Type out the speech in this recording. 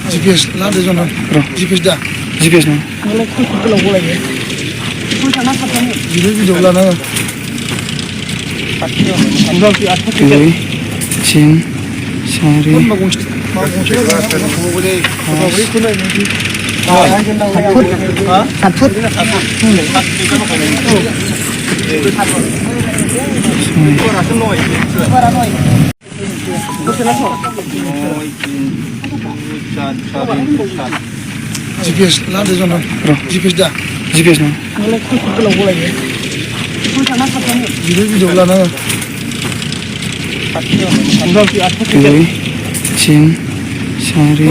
GPS lah ada zona. GPS dah. GPS na. Video lah na. Kiri, Chin, Sari, GPS lah ada zona. GPS dah. GPS na. Video lah na. Kiri, Chin, Sari,